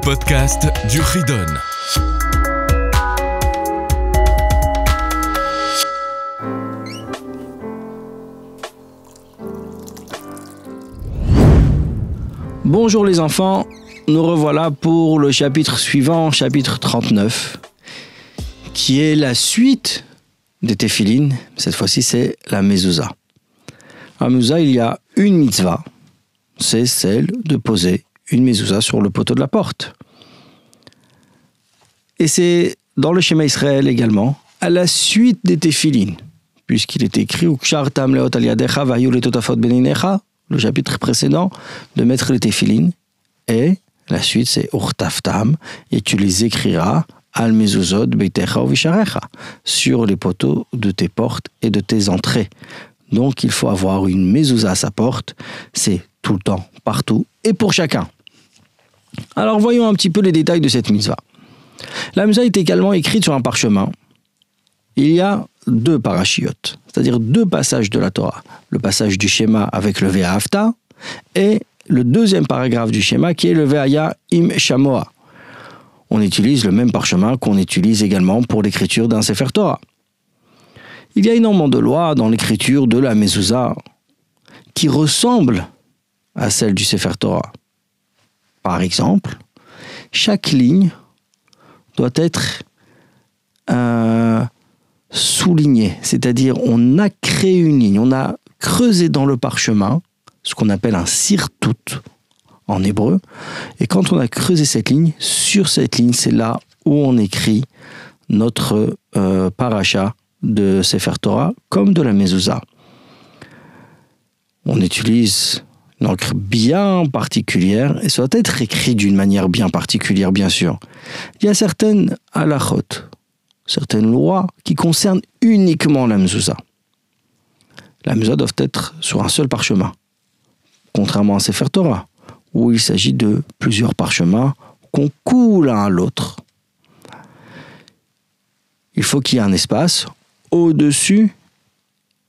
podcast du Ridon. Bonjour les enfants, nous revoilà pour le chapitre suivant, chapitre 39, qui est la suite des téphilines. Cette fois-ci, c'est la mezouza. À la mezouza, il y a une mitzvah, c'est celle de poser une mezouza sur le poteau de la porte. Et c'est dans le schéma Israël également, à la suite des téphilines, puisqu'il est écrit « Ukshartam leot al yadecha vayu letotafot beninecha » le chapitre précédent, de mettre les téphilines, et la suite c'est urtaftam, et tu les écriras al mezuzot beitecha ou visharecha, sur les poteaux de tes portes et de tes entrées. Donc il faut avoir une mezouza à sa porte, c'est tout le temps, partout et pour chacun. Alors voyons un petit peu les détails de cette mitzvah. La mezouza est également écrite sur un parchemin. Il y a deux parachiotes, c'est-à-dire deux passages de la Torah. Le passage du schéma avec le Ve'ahavta et le deuxième paragraphe du schéma qui est le Ve'aya im shamoa. On utilise le même parchemin qu'on utilise également pour l'écriture d'un Sefer Torah. Il y a énormément de lois dans l'écriture de la mezouza qui ressemblent à celle du Sefer Torah. Par exemple, chaque ligne doit être souligné, c'est-à-dire on a créé une ligne, on a creusé dans le parchemin, ce qu'on appelle un sirtout en hébreu, et quand on a creusé cette ligne, sur cette ligne, c'est là où on écrit notre paracha de Sefer Torah, comme de la mezouza. On utilise une encre bien particulière, et ça doit être écrit d'une manière bien particulière, bien sûr. Il y a certaines halachot, certaines lois qui concernent uniquement la mezouza. La mezouza doit être sur un seul parchemin, contrairement à Sefer Torah, où il s'agit de plusieurs parchemins qu'on coule l'un à l'autre. Il faut qu'il y ait un espace au-dessus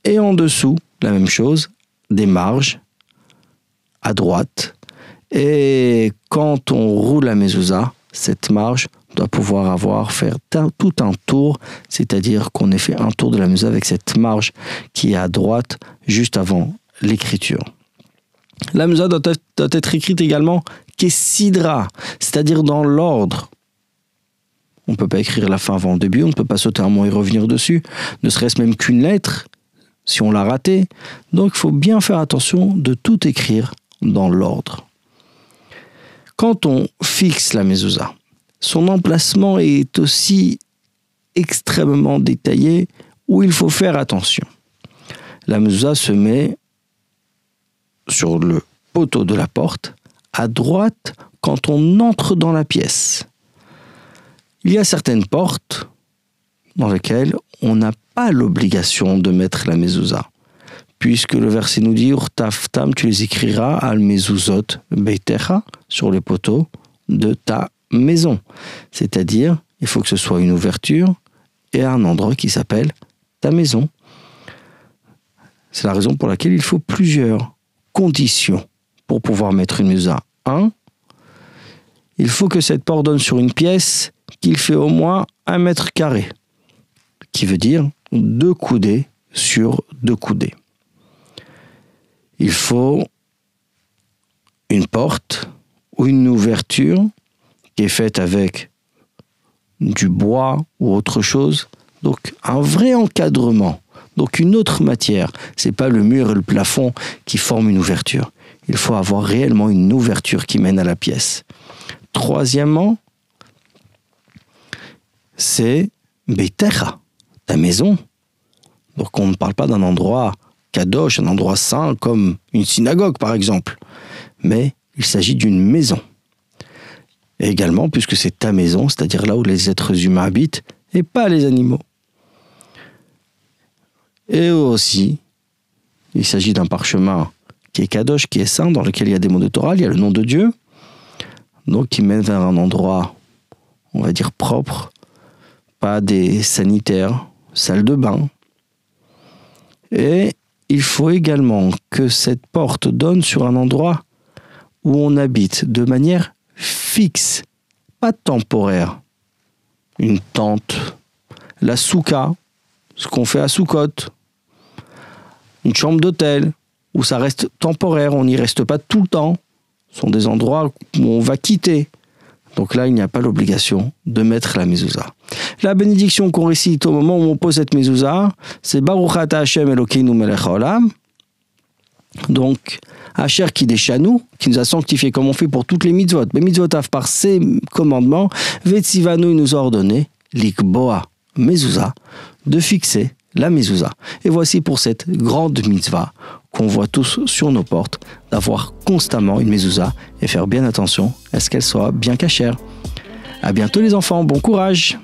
et en dessous, la même chose, des marges à droite. Et quand on roule la mezouza, cette marge doit pouvoir faire tout un tour, c'est-à-dire qu'on ait fait un tour de la mezouza avec cette marge qui est à droite, juste avant l'écriture. La mezouza doit être écrite également kessidra, c'est-à-dire dans l'ordre. On ne peut pas écrire la fin avant le début, on ne peut pas sauter un mot et revenir dessus, ne serait-ce même qu'une lettre, si on l'a raté. Donc il faut bien faire attention de tout écrire dans l'ordre. Quand on fixe la mezouza, son emplacement est aussi extrêmement détaillé où il faut faire attention. La mezouza se met sur le poteau de la porte, à droite quand on entre dans la pièce. Il y a certaines portes dans lesquelles on n'a pas l'obligation de mettre la mezouza, puisque le verset nous dit « Urtaftam, tu les écriras al mezuzot beitecha » sur les poteaux de ta maison. C'est-à-dire, il faut que ce soit une ouverture et un endroit qui s'appelle ta maison. C'est la raison pour laquelle il faut plusieurs conditions pour pouvoir mettre une mezouza. 1. Il faut que cette porte donne sur une pièce qu'il fait au moins 1 mètre carré, qui veut dire 2 coudées sur 2 coudées. Il faut une porte ou une ouverture qui est faite avec du bois ou autre chose, donc un vrai encadrement, donc une autre matière. C'est pas le mur et le plafond qui forment une ouverture. Il faut avoir réellement une ouverture qui mène à la pièce. Troisièmement, c'est beitecha, ta maison. Donc on ne parle pas d'un endroit kadosh, un endroit saint comme une synagogue par exemple, mais il s'agit d'une maison. Et également, puisque c'est ta maison, c'est-à-dire là où les êtres humains habitent, et pas les animaux. Et aussi, il s'agit d'un parchemin qui est kadosh, qui est saint, dans lequel il y a des mots de Torah, il y a le nom de Dieu, donc qui mène vers un endroit, on va dire, propre, pas des sanitaires, salle de bain. Et il faut également que cette porte donne sur un endroit où on habite de manière fixe, pas temporaire. Une tente, la souka, ce qu'on fait à Soukot, une chambre d'hôtel, où ça reste temporaire, on n'y reste pas tout le temps. Ce sont des endroits où on va quitter. Donc là, il n'y a pas l'obligation de mettre la mezouza. La bénédiction qu'on récite au moment où on pose cette mezouza, c'est Baruch Ata Hashem Elokeinu melech haolam. Donc, Asher Kideshanu, qui nous a sanctifiés comme on fait pour toutes les mitzvot. Les mitzvot par ses commandements, Vetzivanu, il nous a ordonné, Likboa mezouza, de fixer la mezouza. Et voici pour cette grande mitzvah qu'on voit tous sur nos portes, d'avoir constamment une mezouza et faire bien attention à ce qu'elle soit bien cachère. À bientôt les enfants, bon courage!